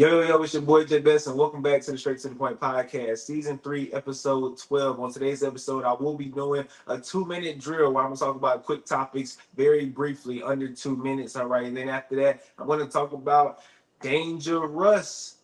Yo, it's your boy J Best, and welcome back to the Straight to the Point podcast, season 3, episode 12. On today's episode, I will be doing a 2-minute drill where I'm gonna talk about quick topics very briefly, under 2 minutes. All right, and then after that, I'm gonna talk about DangeRUSS.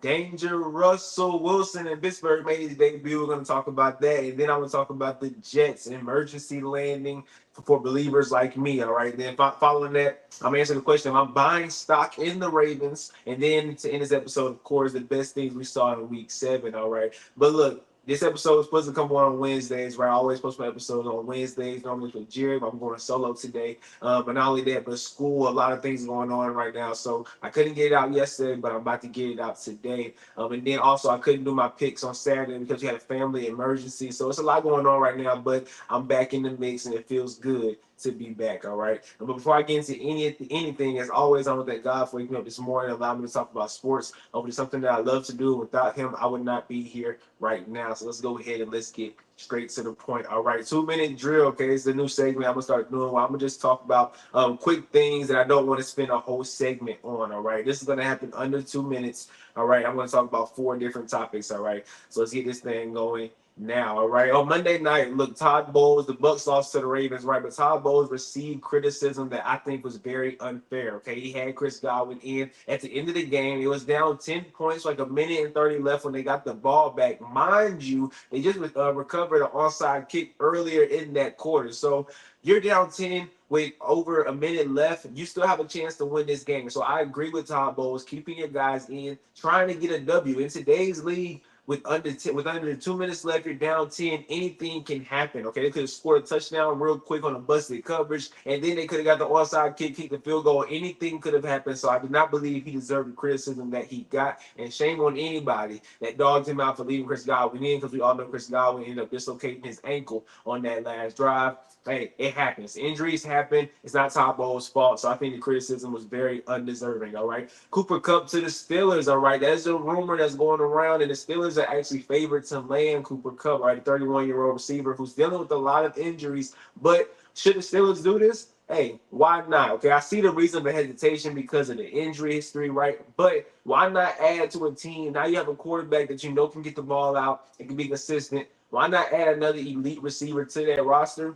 Russell Wilson in Pittsburgh made his debut. We're going to talk about that. And then I'm going to talk about the Jets emergency landing for believers like me. All right. Then following that, I'm answering the question. I'm buying stock in the Ravens. And then to end this episode, of course, the best things we saw in week 7. All right. But look, this episode is supposed to come on Wednesdays, right? I always post my episodes on Wednesdays, normally with Jerry, but I'm going solo today. But not only that, but school, a lot of things going on right now. So I couldn't get it out yesterday, but I'm about to get it out today. And then also I couldn't do my picks on Saturday because we had a family emergency. So it's a lot going on right now, but I'm back in the mix and it feels good to be back, all right? But before I get into anything, as always, I want to thank God for waking me up this morning and allowing me to talk about sports. It's something that I love to do. Without him, I would not be here right now. So let's go ahead and let's get straight to the point. All right, 2-minute drill, okay? It's the new segment I'm going to start doing where I'm going to just talk about quick things that I don't want to spend a whole segment on, all right? This is going to happen under 2 minutes, all right? I'm going to talk about 4 different topics, all right? So let's get this thing going now, all right. On Monday night, look, Todd Bowles, the Bucs lost to the Ravens, right? But Todd Bowles received criticism that I think was very unfair. Okay, he had Chris Godwin in at the end of the game. It was down 10 points, like a minute and 30 left when they got the ball back. Mind you, they just recovered an onside kick earlier in that quarter. So you're down 10 with over a minute left. You still have a chance to win this game. So I agree with Todd Bowles, keeping your guys in, trying to get a W in today's league. With under 2 minutes left, you're down 10. Anything can happen. Okay, they could have scored a touchdown real quick on a busted coverage, and then they could have got the onside kick the field goal. Anything could have happened. So I do not believe he deserved the criticism that he got. And shame on anybody that dogged him out for leaving Chris Godwin in, because we all know Chris Godwin ended up dislocating his ankle on that last drive. Hey, it happens. Injuries happen. It's not Todd Bowles' fault. So I think the criticism was very undeserving. All right. Cooper Kupp to the Steelers. All right. That's a rumor that's going around, and the Steelers are actually favored to land Cooper Kupp, right? A 31-year-old receiver who's dealing with a lot of injuries. But should the Steelers do this? Hey, why not? Okay, I see the reason for hesitation because of the injury history, right? But why not add to a team? Now you have a quarterback that you know can get the ball out and can be consistent. Why not add another elite receiver to that roster?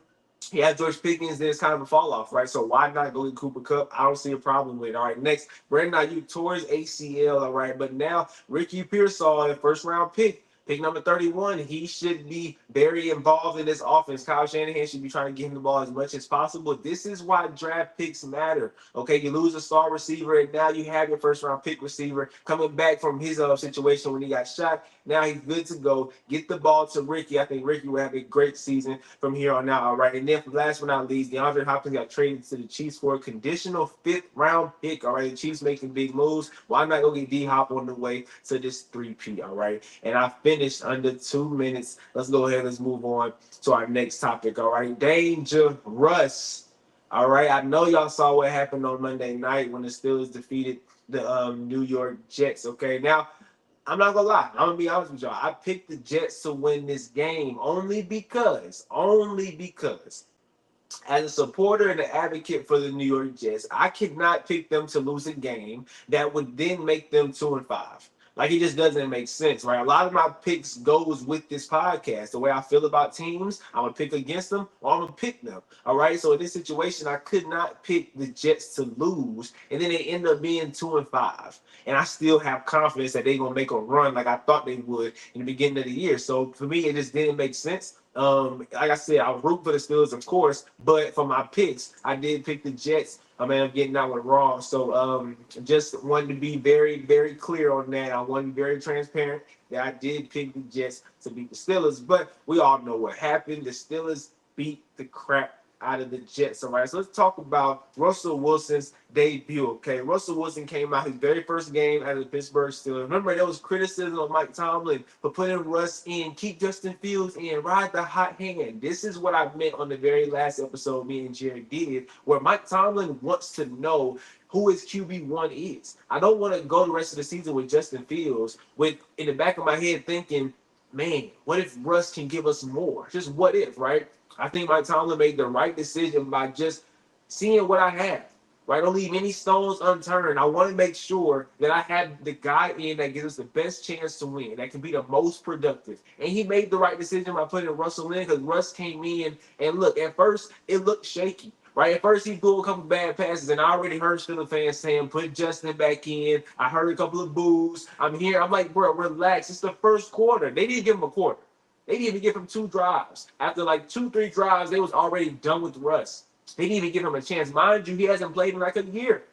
Yeah, George Pickens, there's kind of a fall off, right? So why not go get Cooper Kupp? I don't see a problem with it. All right, next, Brandon Ayuk tore his ACL, all right, but now Ricky Pearsall, a first-round pick number 31, he should be very involved in this offense. Kyle Shanahan should be trying to get him the ball as much as possible. This is why draft picks matter. Okay, you lose a star receiver, and now you have your first-round pick receiver coming back from his situation when he got shot. Now he's good to go. Get the ball to Ricky. I think Ricky will have a great season from here on out. All right. And then last but not least, DeAndre Hopkins got traded to the Chiefs for a conditional 5th-round pick. All right. The Chiefs making big moves. Why not go get D-Hop on the way to this 3P? All right. And I finished under 2 minutes. Let's go ahead. Let's move on to our next topic. All right. DangeRUSS. All right. I know y'all saw what happened on Monday night when the Steelers defeated the New York Jets. Okay. Now, I'm not gonna lie. I'm gonna be honest with y'all. I picked the Jets to win this game only because, as a supporter and an advocate for the New York Jets, I could not pick them to lose a game that would then make them 2-5. Like, it just doesn't make sense, right? A lot of my picks goes with this podcast. The way I feel about teams, I'm going to pick against them or I'm going to pick them, all right? So in this situation, I could not pick the Jets to lose, and then they end up being 2-5. And I still have confidence that they're going to make a run like I thought they would in the beginning of the year. So for me, it just didn't make sense. Like I said, I root for the Steelers, of course, but for my picks, I did pick the Jets. I mean, I'm getting that one wrong. So just wanted to be very, very clear on that. I want to be very transparent that I did pick the Jets to beat the Steelers, but we all know what happened. The Steelers beat the crap out of the Jets. All right, so let's talk about Russell Wilson's debut. Okay, Russell Wilson came out his very first game out of the Pittsburgh Steelers. Remember, there was criticism of Mike Tomlin for putting Russ in, keep Justin Fields in, ride the hot hand. This is what I meant on the very last episode me and Jerry did, where Mike Tomlin wants to know who his QB1 is. I don't want to go the rest of the season with Justin Fields with in the back of my head thinking, man, what if Russ can give us more? Just what if, right? I think Mike Tomlin made the right decision by just seeing what I have. right? Don't leave any stones unturned. I want to make sure that I have the guy in that gives us the best chance to win, that can be the most productive. And he made the right decision by putting Russell in because Russ came in and look, at first it looked shaky. Right, at first he threw a couple bad passes, and I already heard Steelers fans saying, "Put Justin back in." I heard a couple of boos. I'm here. I'm like, bro, relax. It's the first quarter. They didn't give him a quarter. They didn't even give him 2 drives. After like 2, 3 drives, they was already done with Russ. They didn't even give him a chance. Mind you, he hasn't played in like a year.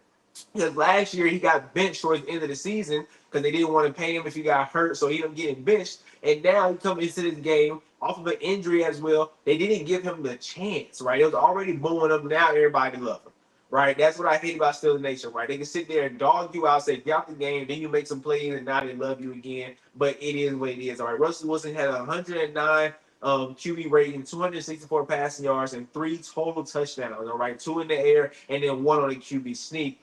Because last year he got benched towards the end of the season because they didn't want to pay him if he got hurt, so he ended up getting benched. And now he comes into this game off of an injury as well. They didn't give him the chance, right? It was already booing him. Now everybody love him, right? That's what I hate about Steelers Nation, right? They can sit there and dog you out, say get out the game, then you make some plays, and now they love you again. But it is what it is, all right? Russell Wilson had 109 QB rating, 264 passing yards, and 3 total touchdowns. All right, 2 in the air, and then 1 on a QB sneak.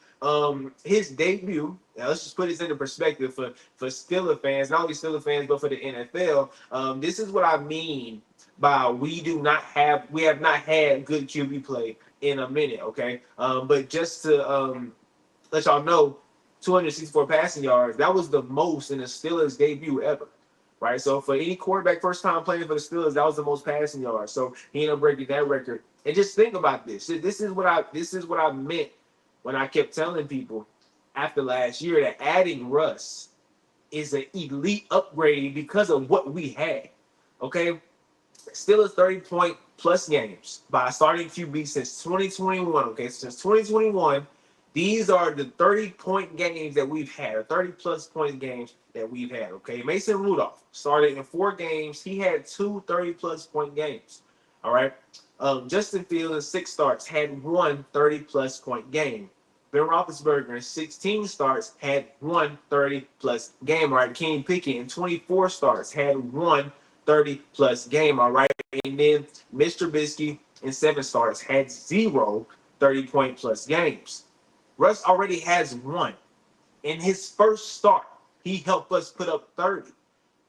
His debut. Now let's just put this into perspective for Steelers fans, not only Steelers fans but for the NFL. This is what I mean by we have not had good QB play in a minute. Okay, but just to let y'all know, 264 passing yards. That was the most in the Steelers debut ever. Right, so for any quarterback first time playing for the Steelers, that was the most passing yards. So he ended up breaking that record. And just think about this. This is what I meant when I kept telling people after last year that adding Russ is an elite upgrade because of what we had. Okay, Steelers 30-point plus games by starting QB since 2021. Okay, since 2021, these are the 30-point games that we've had, 30-plus point games that we've had. Okay, Mason Rudolph started in 4 games. He had 2 30-plus point games. All right, Justin Fields in 6 starts had 1 30-plus point game. Ben Roethlisberger in 16 starts had 1 30-plus game. All right, Kenny Pickett in 24 starts had 1 30-plus game. All right, and then Mr. Trubisky in 7 starts had 0 30-point plus games. Russ already has 1. In his first start, he helped us put up 30.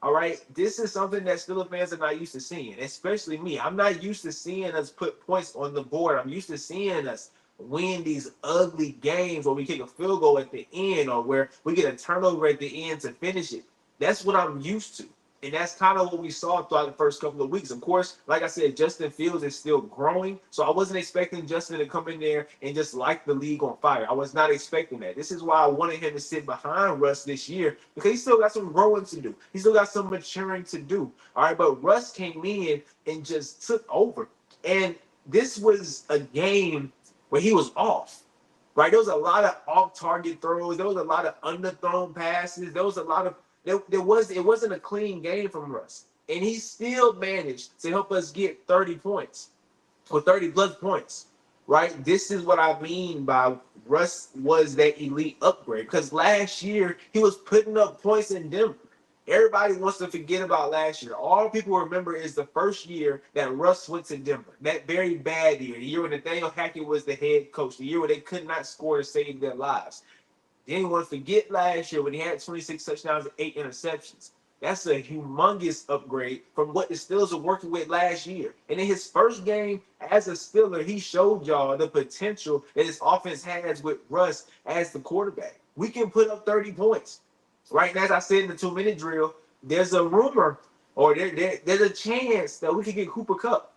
All right, this is something that Steelers fans are not used to seeing, especially me. I'm not used to seeing us put points on the board. I'm used to seeing us win these ugly games where we kick a field goal at the end or where we get a turnover at the end to finish it. That's what I'm used to. And that's kind of what we saw throughout the first couple of weeks. Of course, like I said, Justin Fields is still growing. So I wasn't expecting Justin to come in there and just light the league on fire. I was not expecting that. This is why I wanted him to sit behind Russ this year because he still got some growing to do. He still got some maturing to do. All right, but Russ came in and just took over. And this was a game where he was off. Right? There was a lot of off-target throws. There was a lot of underthrown passes. There was a lot of it wasn't a clean game from Russ. And he still managed to help us get 30 points or 30 plus points. Right? This is what I mean by Russ was that elite upgrade. Because last year he was putting up points in Denver. Everybody wants to forget about last year. All people remember is the first year that Russ went to Denver. That very bad year. The year when Nathaniel Hackett was the head coach. The year where they could not score to save their lives. They didn't want to forget last year when he had 26 touchdowns and 8 interceptions. That's a humongous upgrade from what the Steelers were working with last year. And in his first game as a Steeler, he showed y'all the potential that his offense has with Russ as the quarterback. We can put up 30 points. Right? And as I said in the 2-minute drill, there's a rumor or there's a chance that we could get Cooper Kupp.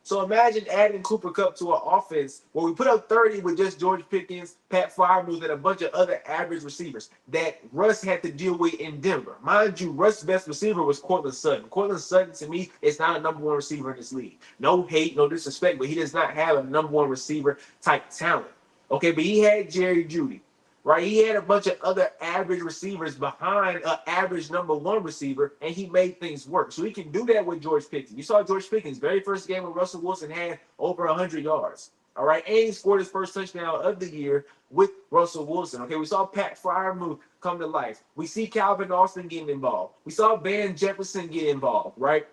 So imagine adding Cooper Kupp to an offense where we put up 30 with just George Pickens, Pat Freiermuth, and a bunch of other average receivers that Russ had to deal with in Denver. Mind you, Russ's best receiver was Courtland Sutton. Courtland Sutton, to me, is not a number 1 receiver in this league. No hate, no disrespect, but he does not have a number 1 receiver type talent. Okay, but he had Jerry Jeudy. Right, he had a bunch of other average receivers behind an average number 1 receiver, and he made things work. So he can do that with George Pickens. You saw George Pickens' very first game with Russell Wilson had over 100 yards. All right, and he scored his first touchdown of the year with Russell Wilson. Okay, we saw Pat Freiermuth come to life. We see Calvin Austin getting involved. We saw Van Jefferson get involved. Right,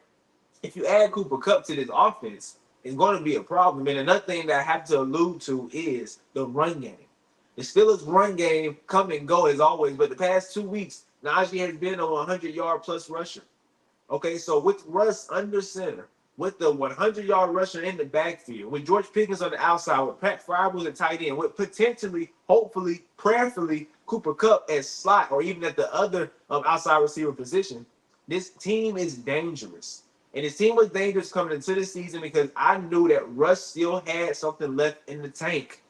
if you add Cooper Kupp to this offense, it's going to be a problem. And another thing that I have to allude to is the run game. The Steelers' run game come and go as always, but the past 2 weeks, Najee has been a 100-yard plus rusher. Okay, so with Russ under center, with the 100-yard rusher in the backfield, with George Pickens on the outside, with Pat Fryermuth at tight end, with potentially, hopefully, prayerfully, Cooper Kupp at slot or even at the other outside receiver position, this team is dangerous. And this team was dangerous coming into the season because I knew that Russ still had something left in the tank.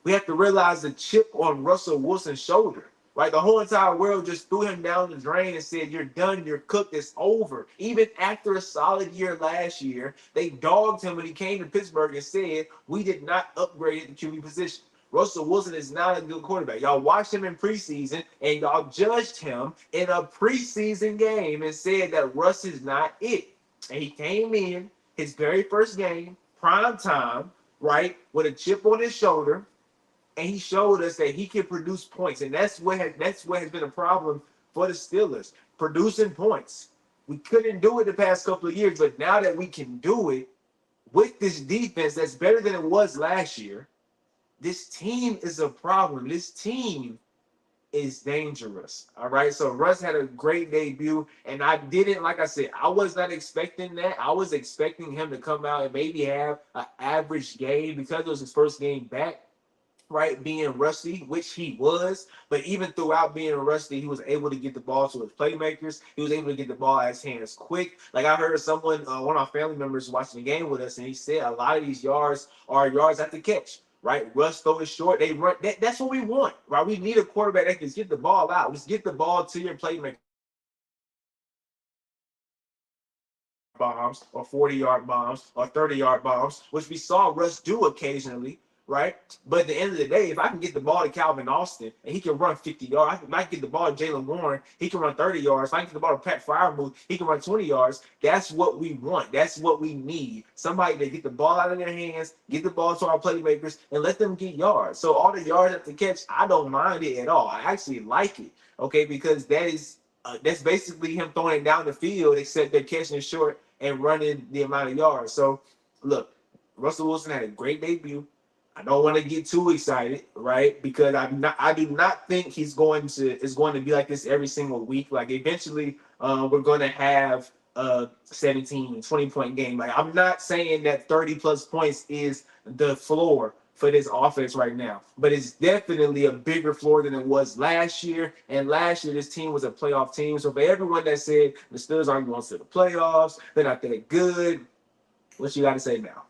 We have to realize the chip on Russell Wilson's shoulder. Right, the whole entire world just threw him down the drain and said, "You're done. You're cooked. It's over." Even after a solid year last year, they dogged him when he came to Pittsburgh and said, "We did not upgrade at the QB position." Russell Wilson is not a good quarterback. Y'all watched him in preseason and y'all judged him in a preseason game and said that Russ is not it. And he came in his very first game, prime time, right, with a chip on his shoulder. And he showed us that he can produce points, and that's what has been a problem for the Steelers, producing points. We couldn't do it the past couple of years, but now that we can do it with this defense that's better than it was last year, this team is a problem. This team is dangerous. All right. So Russ had a great debut, and like I said, I was not expecting that. I was expecting him to come out and maybe have an average game because it was his first game back, right, being rusty, which he was. But even throughout being rusty, he was able to get the ball to his playmakers. He was able to get the ball at his hands quick. Like I heard someone, one of our family members watching the game with us, and he said a lot of these yards are yards at the catch. Right, Russ throw it short. They run. That's what we want. Right, we need a quarterback that can get the ball out. Just get the ball to your playmaker. Bombs or 40-yard bombs or 30-yard bombs, which we saw Russ do occasionally, right? But at the end of the day, if I can get the ball to Calvin Austin and he can run 50 yards, if I can get the ball to Jalen Warren, he can run 30 yards. If I can get the ball to Pat Fryermuth, he can run 20 yards. That's what we want. That's what we need. Somebody to get the ball out of their hands, get the ball to our playmakers, and let them get yards. So all the yards at the catch, I don't mind it at all. I actually like it, okay, because that's basically him throwing it down the field, except they're catching it short and running the amount of yards. So, look, Russell Wilson had a great debut. I don't want to get too excited, right? Because I do not think it's going to be like this every single week. Like eventually, we're going to have a 17 and 20-point game. Like I'm not saying that 30 plus points is the floor for this offense right now, but it's definitely a bigger floor than it was last year. And last year, this team was a playoff team. So for everyone that said the Steelers aren't going to the playoffs, they're not that good, what you got to say now?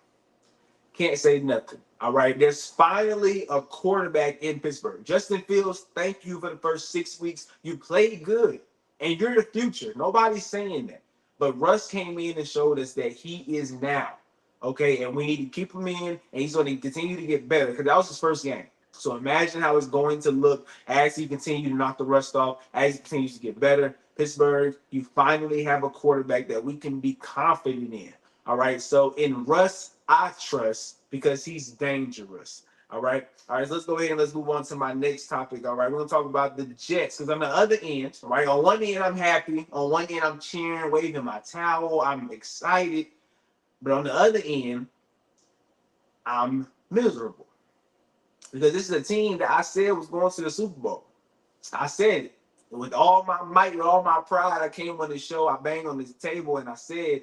Can't say nothing. All right. There's finally a quarterback in Pittsburgh. Justin Fields, thank you for the first 6 weeks. You played good, and you're the future. Nobody's saying that. But Russ came in and showed us that he is now. Okay, and we need to keep him in, and he's going to continue to get better because that was his first game. So imagine how it's going to look as he continues to knock the rust off, as he continues to get better. Pittsburgh, you finally have a quarterback that we can be confident in. All right, so in Russ, I trust because he's dangerous. All right, so let's go ahead and let's move on to my next topic. All right, we're going to talk about the Jets because on the other end, right, on one end, I'm happy. On one end, I'm cheering, waving my towel. I'm excited. But on the other end, I'm miserable because this is a team that I said was going to the Super Bowl. I said it with all my might, with all my pride. I came on the show, I banged on this table, and I said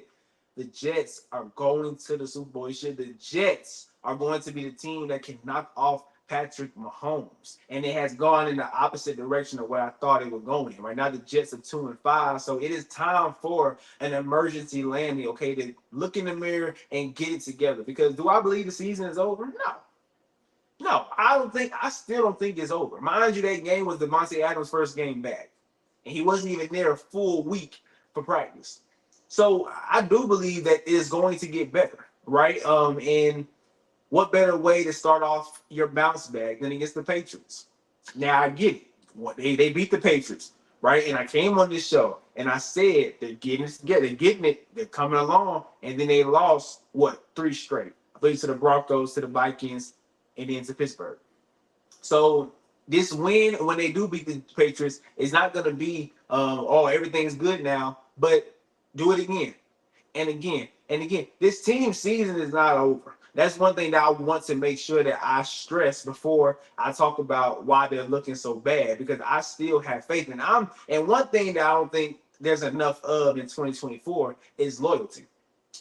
the Jets are going to the Super Bowl. The Jets are going to be the team that can knock off Patrick Mahomes, and it has gone in the opposite direction of where I thought it was going. Right now, the Jets are 2-5, so it is time for an emergency landing. Okay, to look in the mirror and get it together. Because do I believe the season is over? No, I still don't think it's over. Mind you, that game was Devontae Adams' first game back, and he wasn't even there a full week for practice. So I do believe that it is going to get better, right? And what better way to start off your bounce back than against the Patriots? Now I get it. They beat the Patriots, right? And I came on this show and I said they're getting it together, they're getting it, they're coming along, and then they lost 3 straight. I believe to the Broncos, to the Vikings, and then to Pittsburgh. So this win, when they do beat the Patriots, is not going to be everything's good now, but do it again and again and again. This team season is not over. That's one thing that I want to make sure that I stress before I talk about why they're looking so bad, because I still have faith in them. And one thing that I don't think there's enough of in 2024 is loyalty.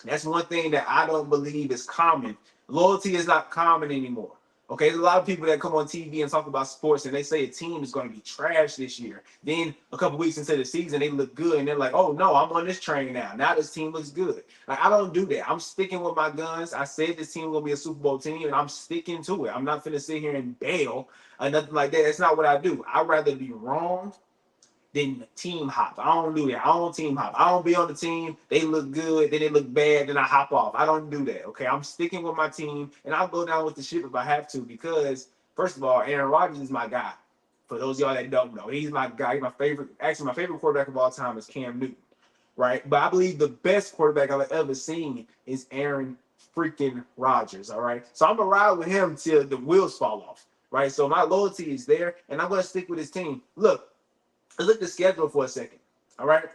That's one thing that I don't believe is common. Loyalty is not common anymore. Okay, there's a lot of people that come on TV and talk about sports and they say a team is going to be trash this year. Then a couple weeks into the season, they look good and they're like, oh no, I'm on this train now. Now this team looks good. Like, I don't do that. I'm sticking with my guns. I said this team will be a Super Bowl team and I'm sticking to it. I'm not finna sit here and bail or nothing like that. That's not what I do. I'd rather be wrong than team hop. I don't do that. I don't team hop. I don't be on the team. They look good, then they look bad, then I hop off. I don't do that. Okay, I'm sticking with my team, and I'll go down with the ship if I have to. Because first of all, Aaron Rodgers is my guy. For those of y'all that don't know, he's my guy. He's my favorite. Actually, my favorite quarterback of all time is Cam Newton. Right, but I believe the best quarterback I've ever seen is Aaron freaking Rodgers. All right, so I'm gonna ride with him till the wheels fall off. Right, so my loyalty is there, and I'm gonna stick with his team. Look, let's look at the schedule for a second. All right.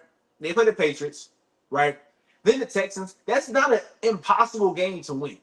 They play the Patriots, right? Then the Texans. That's not an impossible game to win.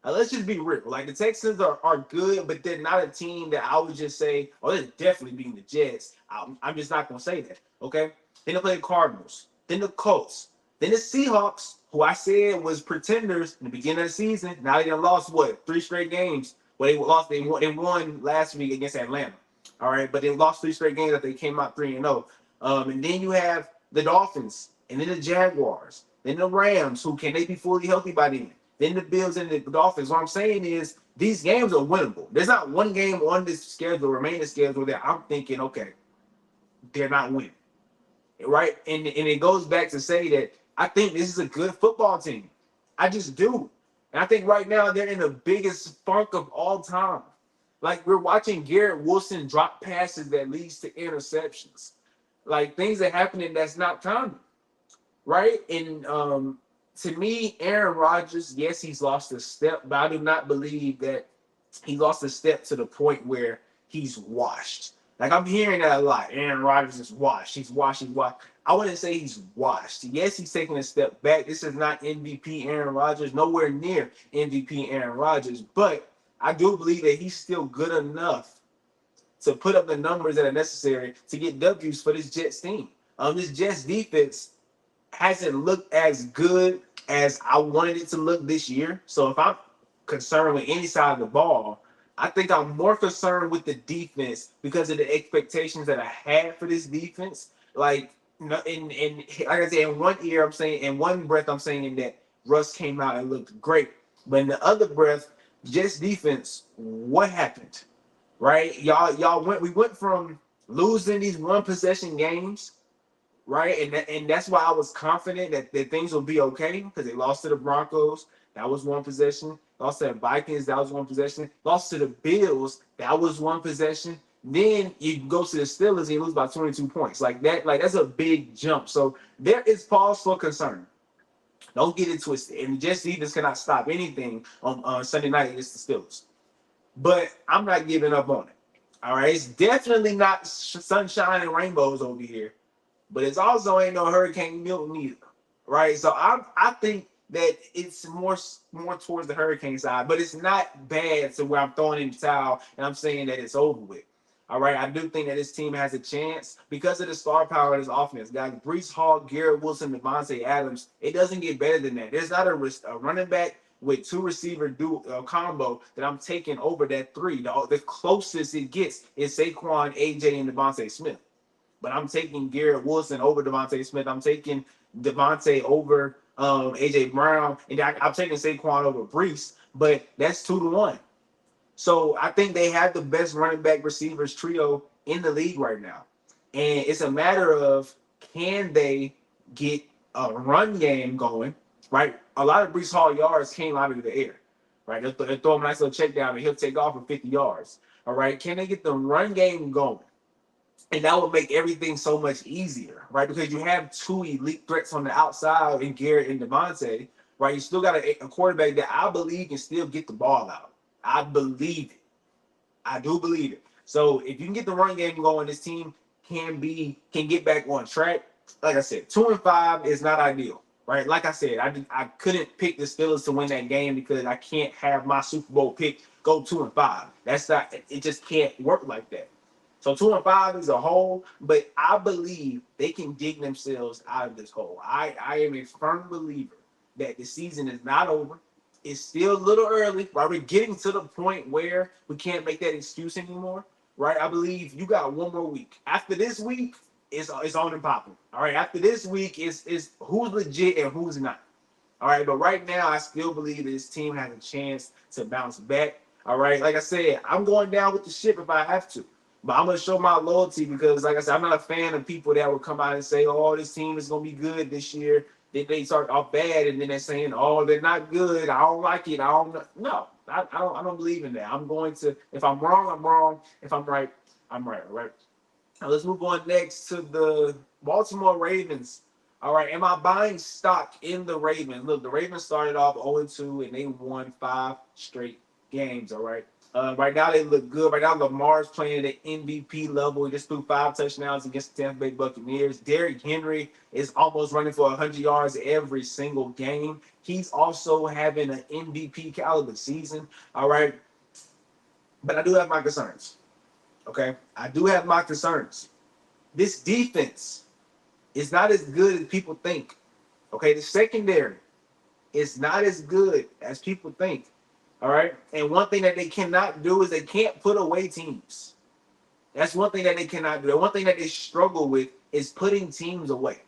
Let's just be real. Like, the Texans are good, but they're not a team that I would just say, oh, they're definitely beating the Jets. I'm just not going to say that. Okay. Then they play the Cardinals. Then the Colts. Then the Seahawks, who I said was pretenders in the beginning of the season. Now they done lost, what, 3 straight games? Well, they won last week against Atlanta. All right, but they lost 3 straight games that they came out 3-0. And then you have the Dolphins, and then the Jaguars, then the Rams, who can they be fully healthy by then? Then the Bills and the Dolphins. What I'm saying is these games are winnable. There's not one game on this schedule, remaining schedule, that I'm thinking, okay, they're not winning. Right? And it goes back to say that I think this is a good football team. I just do. And I think right now they're in the biggest funk of all time. Like, we're watching Garrett Wilson drop passes that leads to interceptions. Like, things are happening that's not common, right? And to me, Aaron Rodgers, yes, he's lost a step, but I do not believe that he lost a step to the point where he's washed. Like, I'm hearing that a lot. Aaron Rodgers is washed. He's washed. He's washed. I wouldn't say he's washed. Yes, he's taking a step back. This is not MVP Aaron Rodgers, nowhere near MVP Aaron Rodgers, but I do believe that he's still good enough to put up the numbers that are necessary to get W's for this Jets team. This Jets defense hasn't looked as good as I wanted it to look this year. So if I'm concerned with any side of the ball, I think I'm more concerned with the defense because of the expectations that I had for this defense. Like, like I said, in one ear, I'm saying, in one breath, I'm saying that Russ came out and looked great. But in the other breath, Jets defense, what happened? Right? We went from losing these one possession games, right? And that's why I was confident that things will be okay, because they lost to the Broncos. That was one possession. Lost to the Vikings. That was one possession. Lost to the Bills. That was one possession. Then you go to the Steelers and you lose by 22 points. Like that, that's a big jump. So there is pause for concern. Don't get it twisted. And Jets defense cannot stop anything on Sunday night against the Steelers. But I'm not giving up on it. All right, it's definitely not sunshine and rainbows over here, but it's also ain't no Hurricane Milton either, right? So I think that it's more towards the Hurricane side, but it's not bad to where I'm throwing in the towel and I'm saying that it's over with. All right, I do think that this team has a chance because of the star power of this offense. Guys, Breece Hall, Garrett Wilson, Devontae Adams. It doesn't get better than that. There's not a running back with 2 receiver combo that I'm taking over that 3. The closest it gets is Saquon, AJ, and Devontae Smith. But I'm taking Garrett Wilson over Devontae Smith. I'm taking Devontae over AJ Brown, and I'm taking Saquon over Breece. But that's 2-1. So I think they have the best running back receivers trio in the league right now. And it's a matter of, can they get a run game going, right? A lot of Breece Hall yards came out of the air, right? They'll throw him a nice little check down and he'll take off for 50 yards, all right? Can they get the run game going? And that would make everything so much easier, right? Because you have 2 elite threats on the outside in Garrett and Devontae, right? You still got a quarterback that I believe can still get the ball out. I believe it. I do believe it. So if you can get the run game going, this team can get back on track. Like I said, 2-5 is not ideal, right? Like I said, I couldn't pick the Steelers to win that game because I can't have my Super Bowl pick go 2-5. That's not. It just can't work like that. So 2-5 is a hole, but I believe they can dig themselves out of this hole. I am a firm believer that the season is not over. It's still a little early, right? We're getting to the point where we can't make that excuse anymore, right? I believe you got one more week. After this week, it's on and popping. All right. After this week, is who's legit and who's not. All right, but right now, I still believe this team has a chance to bounce back. All right, like I said, I'm going down with the ship if I have to, but I'm gonna show my loyalty because, like I said, I'm not a fan of people that will come out and say, "Oh, this team is gonna be good this year." Then they start off bad, and then they're saying, "Oh, they're not good. I don't like it. I don't." No, I don't. I don't believe in that. I'm going to. If I'm wrong, I'm wrong. If I'm right, I'm right. All right. Now let's move on next to the Baltimore Ravens. All right, am I buying stock in the Ravens? Look, the Ravens started off 0-2 and they won 5 straight games. All right. Right now they look good. Right now Lamar's playing at the MVP level. He just threw 5 touchdowns against the Tampa Bay Buccaneers. Derrick Henry is almost running for 100 yards every single game. He's also having an MVP caliber season. All right. But I do have my concerns. Okay. I do have my concerns. This defense is not as good as people think. Okay. The secondary is not as good as people think. All right. And one thing that they cannot do is they can't put away teams. That's one thing that they cannot do. The one thing that they struggle with is putting teams away.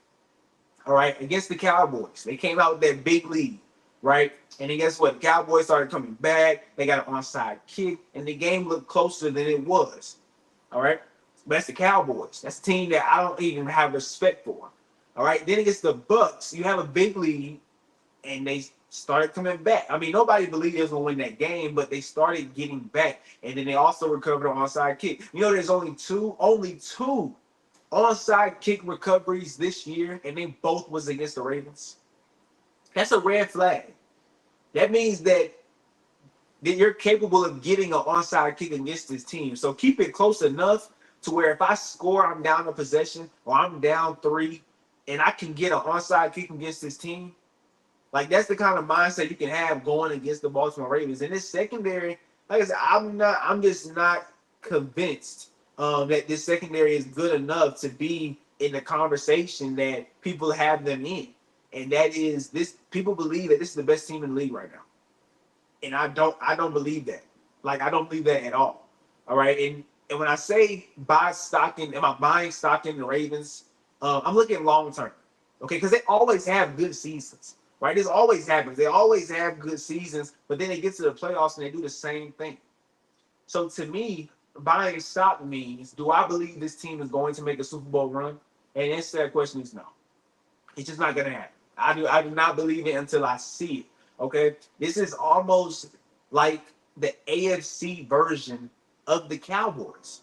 All right. Against the Cowboys, they came out with that big lead. Right. And then guess what? The Cowboys started coming back. They got an onside kick, and the game looked closer than it was. All right. But that's the Cowboys. That's a team that I don't even have respect for. All right. Then against the Bucks, you have a big lead, and they started coming back. I mean, nobody believed they was gonna win that game, but they started getting back, and then they also recovered an onside kick. You know, there's only two onside kick recoveries this year, and they both was against the Ravens. That's a red flag. That means that you're capable of getting an onside kick against this team. So keep it close enough to where if I score, I'm down a possession or I'm down 3, and I can get an onside kick against this team. Like, that's the kind of mindset you can have going against the Baltimore Ravens. And this secondary, like I said, I'm just not convinced that this secondary is good enough to be in the conversation that people have them in. And that is this: people believe that this is the best team in the league right now. And I don't believe that. Like, I don't believe that at all. All right. And when I say buy stock in, am I buying stock in the Ravens? I'm looking long term. Okay, because they always have good seasons. Right? This always happens. They always have good seasons, but then they get to the playoffs and they do the same thing. So to me, buying stock means, do I believe this team is going to make a Super Bowl run? And the answer to that question is no. It's just not going to happen. I do not believe it until I see it. Okay? This is almost like the AFC version of the Cowboys.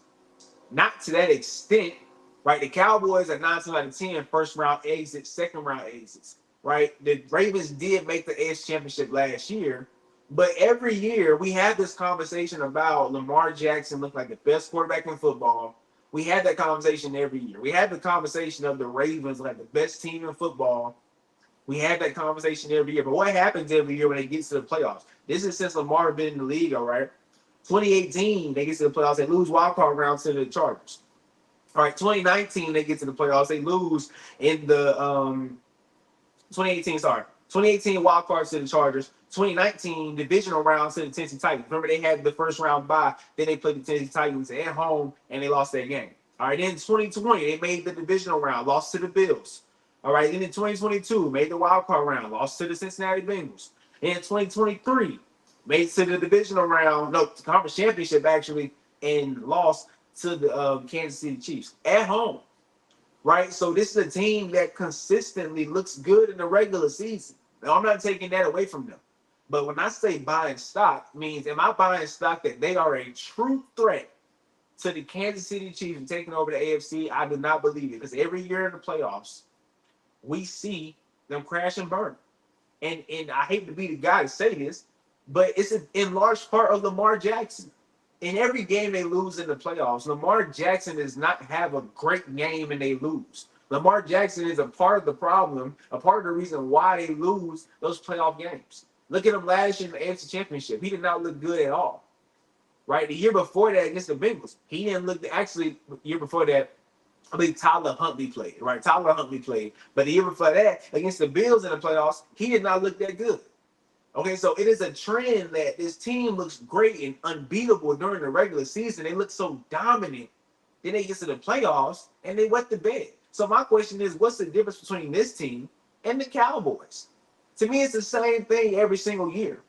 Not to that extent, right? The Cowboys are 9 out of 10 first round exits, second round exits. Right? The Ravens did make the AFC Championship last year, but every year we have this conversation about Lamar Jackson look like the best quarterback in football. We had that conversation every year. We had the conversation of the Ravens like the best team in football. We had that conversation every year. But what happens every year when they get to the playoffs? This is since Lamar been in the league, all right? 2018, they get to the playoffs. They lose wild card round to the Chargers. All right, 2019, they get to the playoffs. They lose in the 2018 wild cards to the Chargers. 2019 divisional rounds to the Tennessee Titans. Remember, they had the first round bye. Then they played the Tennessee Titans at home, and they lost that game. All right, then in 2020, they made the divisional round, lost to the Bills. All right, then in 2022, made the wild card round, lost to the Cincinnati Bengals. And in 2023, made it to the divisional round, no, the conference championship actually, and lost to the Kansas City Chiefs at home. Right? So this is a team that consistently looks good in the regular season. Now, I'm not taking that away from them. But when I say buying stock, means am I buying stock that they are a true threat to the Kansas City Chiefs and taking over the AFC? I do not believe it. Because every year in the playoffs, we see them crash and burn. And I hate to be the guy to say this, but it's in large part of Lamar Jackson. In every game they lose in the playoffs, Lamar Jackson does not have a great game and they lose. Lamar Jackson is a part of the problem, a part of the reason why they lose those playoff games. Look at him last year in the AFC Championship. He did not look good at all. Right? The year before that against the Bengals, he didn't look, actually, the year before that, I mean, Tyler Huntley played, right? Tyler Huntley played. But the year before that, against the Bills in the playoffs, he did not look that good. Okay, so it is a trend that this team looks great and unbeatable during the regular season. They look so dominant. Then they get to the playoffs and they wet the bed. So my question is, what's the difference between this team and the Cowboys? To me, it's the same thing every single year.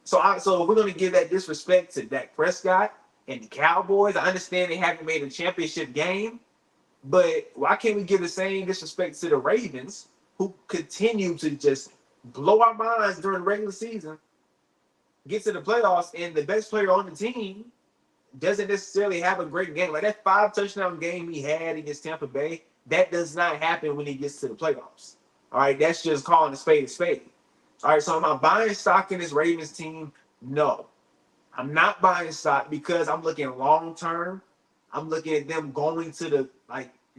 So we're gonna give that disrespect to Dak Prescott and the Cowboys. I understand they haven't made a championship game, but why can't we give the same disrespect to the Ravens, who continue to just blow our minds during the regular season, get to the playoffs, and the best player on the team doesn't necessarily have a great game. Like that 5 touchdown game he had against Tampa Bay, that does not happen when he gets to the playoffs. All right, that's just calling a spade a spade. All right, so am I buying stock in this Ravens team? No. I'm not buying stock because I'm looking long term. I'm looking at them going to the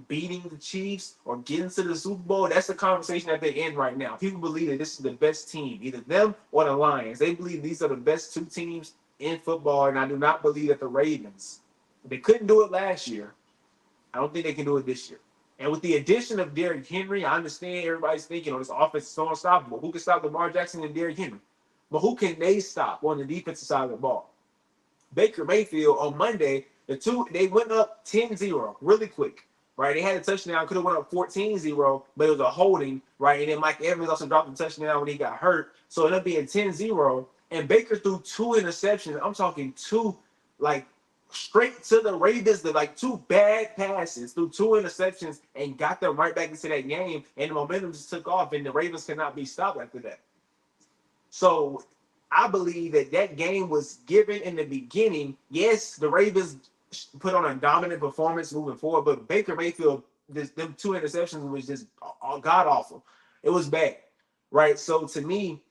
beating the Chiefs or getting to the Super Bowl. That's the conversation that they're in right now. People believe that this is the best team, either them or the Lions. They believe these are the best 2 teams in football, and I do not believe that the Ravens, they couldn't do it last year. I don't think they can do it this year. And with the addition of Derrick Henry, I understand everybody's thinking, this offense is so unstoppable. Who can stop Lamar Jackson and Derrick Henry? But who can they stop on the defensive side of the ball? Baker Mayfield on Monday, they went up 10-0 really quick, right? They had a touchdown, could have went up 14-0, but it was a holding, right? And then Mike Evans also dropped the touchdown when he got hurt. So it ended up being 10-0. And Baker threw 2 interceptions. I'm talking 2, straight to the Ravens, 2 bad passes, threw 2 interceptions, and got them right back into that game. And the momentum just took off, and the Ravens cannot be stopped after that. So I believe that game was given in the beginning. Yes, the Ravens put on a dominant performance moving forward, but Baker Mayfield, them 2 interceptions was just god awful. It was bad, right? So to me,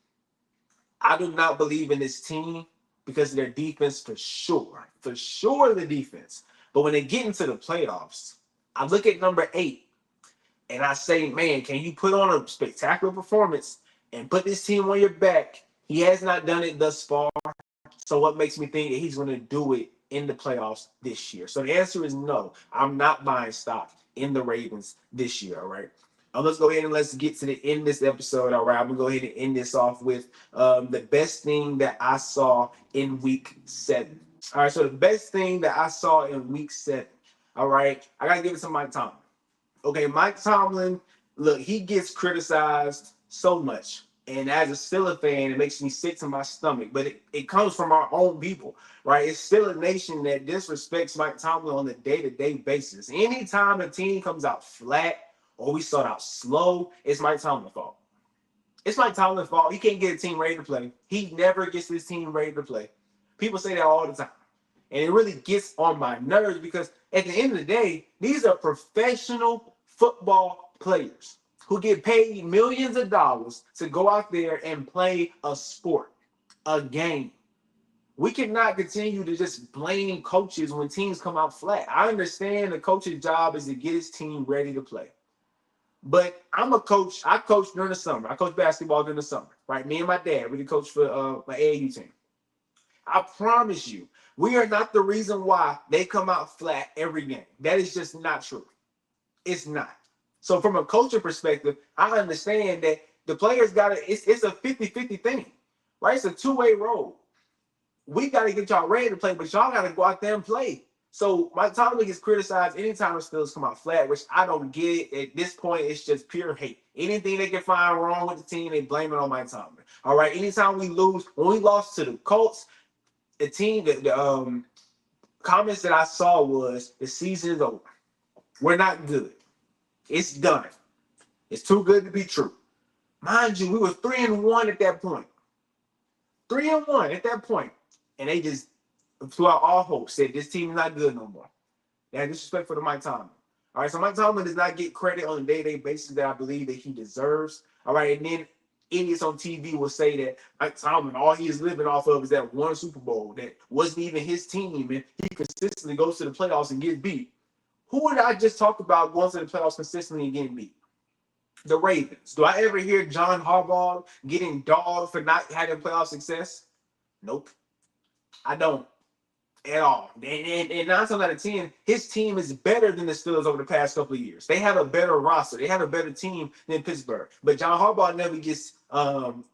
I do not believe in this team because of their defense for sure the defense. But when they get into the playoffs, I look at number 8 and I say, man, can you put on a spectacular performance and put this team on your back? He has not done it thus far. So what makes me think that he's going to do it in the playoffs this year? So the answer is no. I'm not buying stock in the Ravens this year, all right? Let's go ahead and let's get to the end of this episode, all right? I'm going to go ahead and end this off with the best thing that I saw in week 7. All right, so the best thing that I saw in week 7, all right? I got to give it to Mike Tomlin. Okay, Mike Tomlin, look, he gets criticized so much. And as a Steelers fan, it makes me sick to my stomach. But it comes from our own people, right? It's still a nation that disrespects Mike Tomlin on a day-to-day basis. Anytime a team comes out flat or we start out slow, it's Mike Tomlin's fault. It's Mike Tomlin's fault. He can't get a team ready to play. He never gets his team ready to play. People say that all the time. And it really gets on my nerves because at the end of the day, these are professional football players who get paid millions of dollars to go out there and play a sport, a game. We cannot continue to just blame coaches when teams come out flat. I understand the coach's job is to get his team ready to play. But I'm a coach. I coach during the summer. I coach basketball during the summer, right? Me and my dad, we coach for my AAU team. I promise you, we are not the reason why they come out flat every game. That is just not true. It's not. So from a culture perspective, I understand that the players got to, it's a 50-50 thing, right? It's a 2-way road. We got to get y'all ready to play, but y'all got to go out there and play. So Mike Tomlin gets criticized anytime the Steelers come out flat, which I don't get it. At this point, it's just pure hate. Anything they can find wrong with the team, they blame it on Mike Tomlin. All right, anytime we lose, when we lost to the Colts, the team, the comments that I saw was the season is over. We're not good. It's done. It's too good to be true. Mind you, we were 3-1 at that point. 3-1 at that point. And they just, throughout all hope, said this team is not good no more. They had disrespect for the Mike Tomlin. All right, so Mike Tomlin does not get credit on a day-to-day basis that I believe that he deserves. All right, and then idiots on TV will say that Mike Tomlin, all he is living off of is that one Super Bowl that wasn't even his team, and he consistently goes to the playoffs and gets beat. Who did I just talk about going to the playoffs consistently and getting beat? The Ravens. Do I ever hear John Harbaugh getting dogged for not having playoff success? Nope. I don't. at all. And 9 times out of 10, his team is better than the Steelers over the past couple of years. They have a better roster. They have a better team than Pittsburgh. But John Harbaugh never gets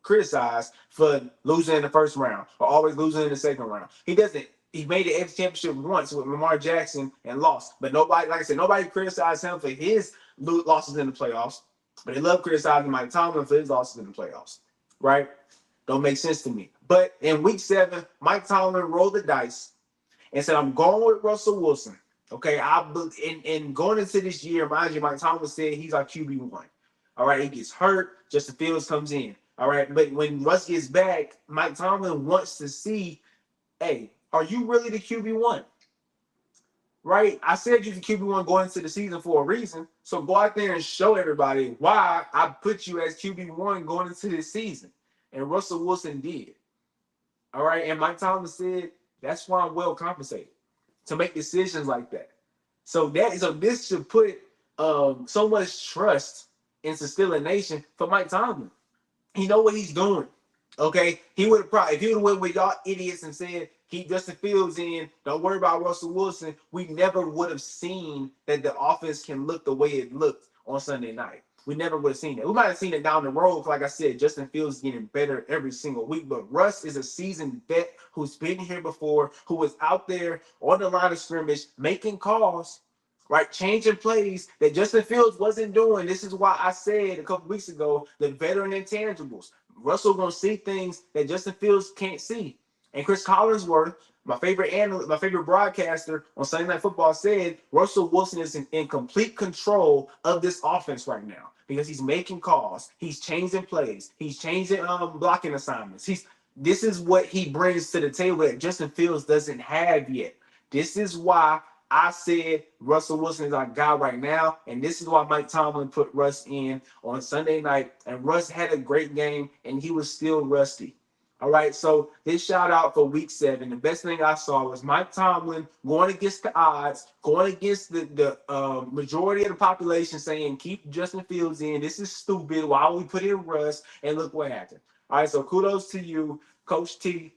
criticized for losing in the first round or always losing in the second round. He doesn't. He made the AFC Championship once with Lamar Jackson and lost. But nobody, like I said, nobody criticized him for his losses in the playoffs. But they love criticizing Mike Tomlin for his losses in the playoffs. Right? Don't make sense to me. But in week 7, Mike Tomlin rolled the dice and said, I'm going with Russell Wilson. Okay, and going into this year, mind you, Mike Tomlin said he's our QB1. All right, he gets hurt, Justin Fields comes in. All right, but when Russ gets back, Mike Tomlin wants to see, hey, are you really the QB1? Right? I said you're the QB1 going into the season for a reason. So go out there and show everybody why I put you as QB1 going into this season. And Russell Wilson did. All right, and Mike Tomlin said, that's why I'm well compensated to make decisions like that. So this should put so much trust into Steeler Nation for Mike Tomlin. He know what he's doing. Okay, he would have probably, if he would have went with y'all idiots and said keep Justin Fields in, don't worry about Russell Wilson, we never would have seen that the offense can look the way it looked on Sunday night. We never would have seen it. We might have seen it down the road. Like I said, Justin Fields is getting better every single week. But Russ is a seasoned vet who's been here before, who was out there on the line of scrimmage, making calls, right, changing plays that Justin Fields wasn't doing. This is why I said a couple weeks ago, the veteran intangibles. Russell gonna see things that Justin Fields can't see. And Chris Collinsworth, my favorite analyst, my favorite broadcaster on Sunday Night Football, said Russell Wilson is in complete control of this offense right now because he's making calls, he's changing plays, he's changing blocking assignments. This is what he brings to the table that Justin Fields doesn't have yet. This is why I said Russell Wilson is our guy right now, and this is why Mike Tomlin put Russ in on Sunday night. And Russ had a great game, and he was still rusty. All right, so this shout out for week 7. The best thing I saw was Mike Tomlin going against the odds, going against the majority of the population saying, keep Justin Fields in. This is stupid. Why would we put in Russ? And look what happened. All right, so kudos to you, Coach T.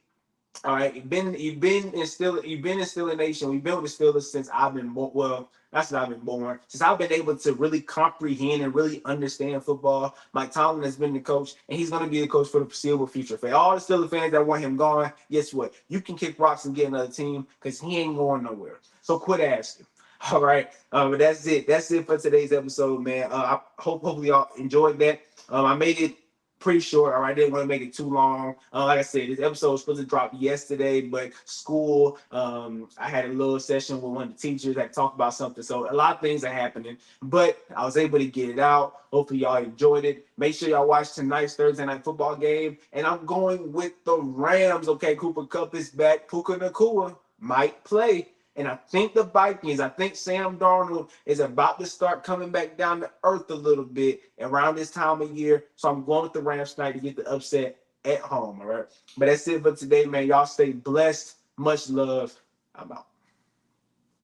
All right, you've been in Steeler Nation. We've been with the Steelers since I've been born. Well, that's not been born. Since I've been able to really comprehend and really understand football. Mike Tomlin has been the coach, and he's going to be the coach for the foreseeable future. For all the Steelers fans that want him gone, guess what? You can kick rocks and get another team because he ain't going nowhere. So quit asking. All right, but that's it. That's it for today's episode, man. I hopefully y'all enjoyed that. I made it pretty short. All right, I didn't want to make it too long. Like I said, this episode was supposed to drop yesterday, but school, I had a little session with one of the teachers that talked about something. So a lot of things are happening, but I was able to get it out. Hopefully y'all enjoyed it. Make sure y'all watch tonight's Thursday night football game. And I'm going with the Rams. Okay, Cooper Kupp is back. Puka Nacua might play. And I think the Vikings, I think Sam Darnold is about to start coming back down to earth a little bit around this time of year. So I'm going with the Rams tonight to get the upset at home, all right? But that's it for today, man. Y'all stay blessed. Much love. I'm out.